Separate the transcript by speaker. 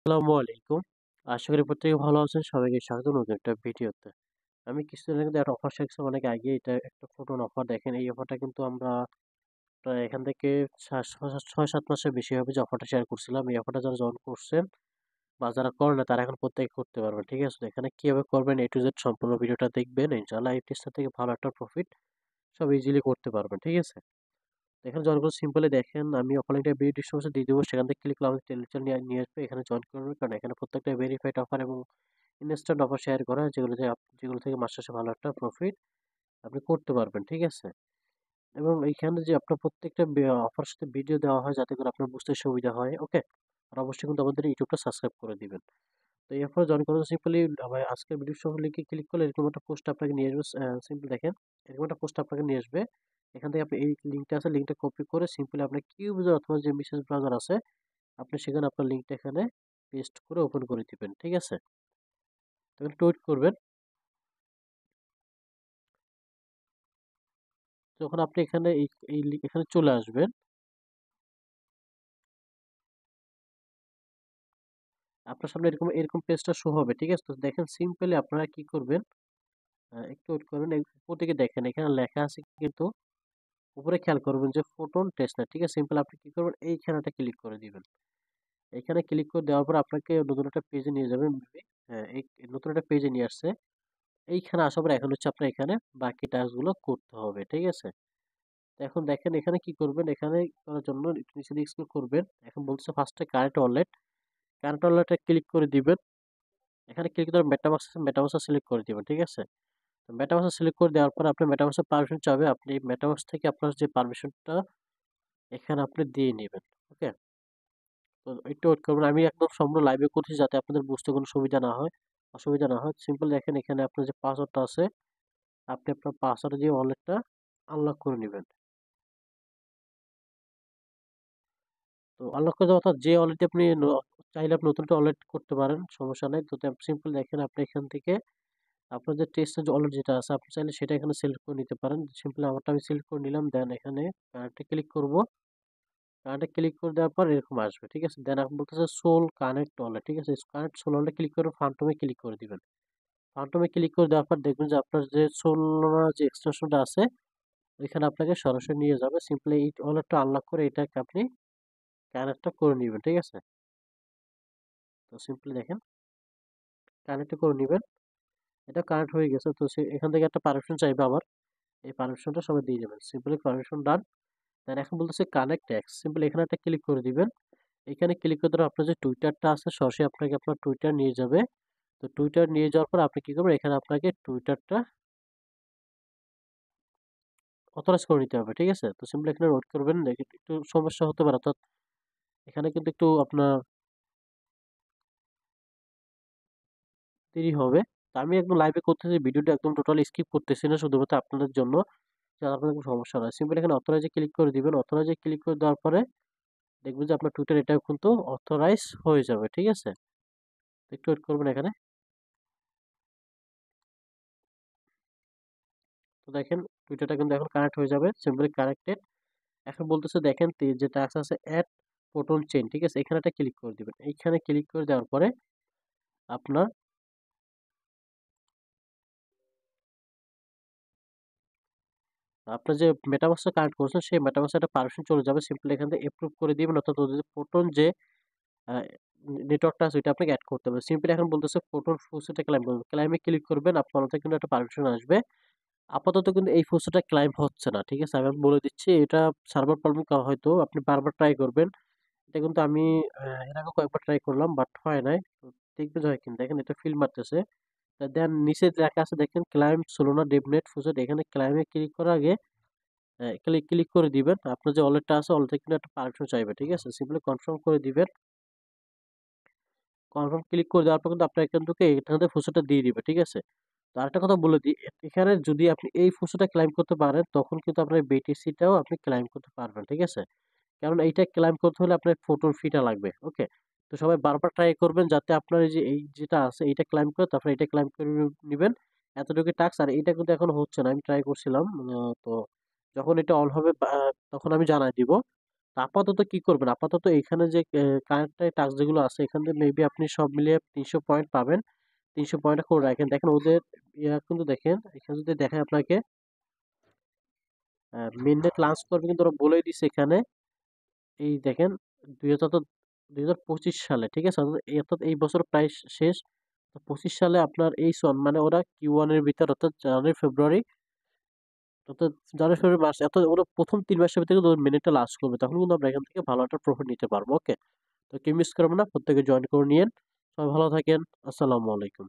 Speaker 1: আসসালামু আলাইকুম। আশা করি প্রত্যেকে ভালো আছেন। সবাইকে স্বাগতম নতুন একটা ভিডিওতে। আমি কিছুদিন আগে কিন্তু একটা অফার শিখছিলাম অনেক আগে। এটা একটা ফুটন অফার দেখেন। এই অফারটা কিন্তু আমরা প্রায় এখান থেকে ৬-৭ মাসের বেশি হবে যে অফারটা শেয়ার করছিলাম। এই অফারটা যারা জয়েন করছেন বা যারা করেন না তারা এখন প্রত্যেকে করতে পারবেন। ঠিক আছে? তো এখানে কিভাবে করবেন A to Z সম্পূর্ণ ভিডিওটা দেখবেন। ইনশাআল্লাহ এই টেস্টটা থেকে ভালো একটা প্রফিট সব ইজিলি করতে পারবেন। ঠিক আছে? তো এখানে জয়েন করে সিম্পলি দেখেন আমি অফার লিংকটা ভিডিও ডিসক্রিপশনে দিয়ে দেবো। সেখান থেকে ক্লিক করলে আমাদের টেলিগ্রাম নিয়ে আসবে। এখানে জয়েন করবেন কারণ এখানে প্রত্যেকটা ভেরিফাইড অফার এবং ইনস্ট্যান্ট অফার শেয়ার করা হয় যেগুলো থেকে মাস শেষে ভালো একটা প্রফিট আপনি করতে পারবেন। ঠিক আছে? এবং এইখানে যে আপনার প্রত্যেকটা অফার সাথে ভিডিও দেওয়া হয় যাতে করে আপনার বুঝতে সুবিধা হয়। ওকে? আর অবশ্যই কিন্তু আমাদের ইউটিউবটা সাবস্ক্রাইব করে দিবেন। তো এই অফারে জয়েন করার সিম্পলি আমার আজকের ভিডিও সহ লিংকে ক্লিক করলে এরকম একটা পোস্ট আপনাকে নিয়ে আসবে। সিম্পল দেখেন এরকম একটা পোস্ট আপনাকে নিয়ে আসবে। এখান থেকে আপনি এই লিঙ্কটা আছে লিঙ্কটা কপি করে সিম্পলি আপনার কিউ ব্রাউজার অথবা যে মেসেজ ব্রাউজার আছে আপনি সেখানে আপনার লিঙ্কটা এখানে পেস্ট করে ওপেন করে দিবেন। ঠিক আছে? তখন একটু ওয়েট করবেন। যখন আপনি এখানে এখানে চলে আসবেন, আপনার সামনে এরকম এরকম পেজটা শো হবে। ঠিক আছে? তো দেখেন সিম্পলি আপনারা কি করবেন, একটু ওয়েট করবেন। উপর দিকে দেখেন এখানে লেখা আছে কিন্তু উপরে খেয়াল করবেন যে ফোটন টেস্টনেট। ঠিক আছে? সিম্পল আপনি কি করবেন এইখানেটা ক্লিক করে দিবেন। এখানে ক্লিক করে দেওয়ার পর আপনাকে নতুন একটা পেজে নিয়ে যাবেন। হ্যাঁ, এই নতুন একটা পেজে নিয়ে আসছে। এইখানে আসার পর এখন হচ্ছে আপনার এখানে বাকি টাস্ক গুলো করতে হবে। ঠিক আছে? তো এখন দেখেন এখানে কি করবেন, এখানে করার জন্য একটু নিচে দিকে স্ক্রল করবেন। এখন বলছে ফার্স্টে কারেন্ট ওয়ালেট। কারেন্ট ওয়ালেটে ক্লিক করে দিবেন। এখানে ক্লিক করে মেটাভার্স সিলেক্ট করে দিবেন। ঠিক আছে? তো মেটাভার্স সিলেক্ট করে দেওয়ার পর আপনি মেটাভার্সের পারমিশন চাবে। আপনি মেটাভার্স থেকে আপনার যে পারমিশনটা এখানে আপনি দিয়ে নিবেন। ওকে? তো একটু ওয়েট করবেন। আমি একদম সম্পূর্ণ লাইভে করছি যাতে আপনাদের বুঝতে কোনো অসুবিধা না হয়। সিম্পল দেখেন এখানে আপনার যে পাসওয়ার্ডটা আছে, আপনি আপনার পাসওয়ার্ড দিয়ে ওয়ালেটটা আনলক করে নিবেন। তো আনলক করে দেওয়া অর্থাৎ যে ওয়ালেটে আপনি চাইলে আপনি নতুন একটা ওয়ালেট করতে পারেন, সমস্যা নাই। তো সিম্পল দেখেন আপনি এখান থেকে আপনার যে টেস্টের যে ওয়ালেট যেটা আছে আপনি চাইলে সেটা এখানে সিলেক্ট করে নিতে পারেন। সিম্পলি আমারটা আমি সিলেক্ট করে নিলাম। দেন এখানে কানেক্টে ক্লিক করব। কানেক্টে ক্লিক করে দেওয়ার পর এরকম আসবে। ঠিক আছে? দেন আপনি বলতেছে সোল কানেক্ট ওয়ালেট। ঠিক আছে? কানেক্ট সোল ওয়ালেটে ক্লিক করে ফান্টমে ক্লিক করে দিবেন। ফান্টমে ক্লিক করে দেওয়ার পর দেখবেন যে আপনার যে সোলনা যে এক্সটেনশনটা আছে ওইখানে আপনাকে সরাসরি নিয়ে যাবে। সিম্পলি এই ওয়ালেটটা আনলক করে এটাকে আপনি কানেক্টটা করে নিবেন। ঠিক আছে? তো সিম্পলি দেখেন কানেক্ট করে নিবেন। এটা কানেক্ট হয়ে গেছে। তো এখান থেকে একটা পারমিশন চাইবে আবার। এই পারমিশনটা সবাই দিয়ে যাবেন। সিম্পলি পারমিশন ডান। দেন এখন বলতেছে কানেক্ট ট্যাক্স। সিম্পলি এখানে একটা ক্লিক করে দিবেন। এখানে ক্লিক করে দেওয়ার আপনার যে টুইটারটা আছে সরাসরি আপনাকে আপনার টুইটার নিয়ে যাবে। তো টুইটার নিয়ে যাওয়ার পর আপনি কি করবেন এখানে আপনাকে টুইটারটা অথরাইজ করে নিতে হবে। ঠিক আছে? তো সিম্পলি এখানে নোট করবেন। দেখেন একটু সমস্যা হতে পারে অর্থাৎ এখানে কিন্তু একটু আপনার দেরি হবে। তো আমি একদম লাইভে করতেছি ভিডিওটা একদম টোটালি স্কিপ করতেছি না শুধুমাত্র আপনাদের জন্য যাতে আপনাদের কোনো সমস্যা না হয়। সিম্পলি এখানে অথরাইজে ক্লিক করে দিবেন। অথরাইজে ক্লিক করে দেওয়ার পরে দেখবেন যে আপনার টুইটার এটাও কিন্তু অথরাইজ হয়ে যাবে। ঠিক আছে? একটু ওয়েট করবেন এখানে। তো দেখেন টুইটারটা কিন্তু এখন কানেক্ট হয়ে যাবে। Simply connected. এখন বলতেছে দেখেন যে টাস্ক আছে এড ফোটন চেইন। ঠিক আছে? এখানে একটা ক্লিক করে দিবেন। এইখানে ক্লিক করে দেওয়ার পরে আপনার আপনার যে মেটাভার্সটা কানেক্ট করছেন সেই মেটাভার্সে একটা পারমিশন চলে যাবে। সিম্পলি এখান থেকে এপ্রুভ করে দিবেন অর্থাৎ ওদের যে ফোটন যে আ নেটওয়ার্কটা আছে ওইটা আপনাকে এড করতে হবে। সিম্পলি এখন বলতেছে ফোটন ফুসিটা ক্লাইম করবেন। ক্লাইমে ক্লিক করবেন আপনার মাথায় কিন্তু একটা পারমিশন আসবে। আপাতত কিন্তু এই ফুসিটা ক্লাইম হচ্ছে না। ঠিক আছে? আমি বলে দিচ্ছি এটা সার্ভার প্রবলেম হয়তো আপনি বারবার ট্রাই করবেন। এটা কিন্তু আমি এর আগেও কয়েকবার ট্রাই করলাম বাট হয় নাই। তো দেখবেন যে হয় কিনা। দেখেন এটা ফিল মারতেছে। দেন নিচে লেখা আছে দেখেন ক্লাইম সোলোনা ডেভনেট ফুসেট এখানে ক্লাইমে ক্লিক করার আগে ক্লিক করে দিবেন। আপনার যে ওয়ালেটটা আছে ওয়ালেটে কিন্তু একটা পারমিশন চাইবে। ঠিক আছে? সিম্পলি কনফার্ম করে দিবেন। কনফার্ম ক্লিক করে দেওয়ার পর কিন্তু আপনার এখান থেকে এখানে ফুসোটা দিয়ে দিবে। ঠিক আছে? তো আরেকটা কথা বলে দিই, এখানে যদি আপনি এই ফুসোটা ক্লাইম করতে পারেন তখন কিন্তু আপনার বিটিসিটাও আপনি ক্লাইম করতে পারবেন। ঠিক আছে? কারণ এইটা ক্লাইম করতে হলে আপনার ফোটন ফিটা লাগবে। ওকে? তো সবাই বারবার ট্রাই করবেন যাতে আপনার এই যে এই যেটা আছে এইটা ক্লাইম করে তারপরে এটা ক্লাইম করে নিবেন। এতটুকু টাস্ক আর এটা কিন্তু এখনো হচ্ছে না। আমি ট্রাই করছিলাম। তো যখন এটা অন হবে তখন আমি জানাই দিব। তো আপাতত কি করবেন? আপাতত এখানে যে কানেক্টেড টাস্ক যেগুলো আছে এখান থেকে মেবি আপনি সব মিলিয়ে ৩০০ পয়েন্ট পাবেন। ৩০০ পয়েন্ট করে রাখেন। দেখেন ওদের কিন্তু দেখেন এখানে যদি দেখায় আপনাকে মিনিট লাঞ্চ করবে কিন্তু ওরা বলেই দিছে এখানে। এই দেখেন ২০২৫ সালে, ঠিক আছে? অর্থাৎ এই বছর প্রায় শেষ। তো ২৫ সালে আপনার এই সন মানে ওরা Q1 এর ভিতর অর্থাৎ জানুয়ারি, ফেব্রুয়ারি, অর্থাৎ জানুয়ারি, ফেব্রুয়ারি, মার্চ, অর্থাৎ ওরা ১ম ৩ মাসের ভিতরে কিন্তু ওর মিনিটটা লাঞ্চ করবে। তখন কিন্তু আমরা এখান থেকে ভালো একটা প্রফিট নিতে পারবো। ওকে? তো কেউ মিস করবেন না। প্রত্যেকে জয়েন করে নিয়েন। সবাই ভালো থাকেন। আসসালামু আলাইকুম।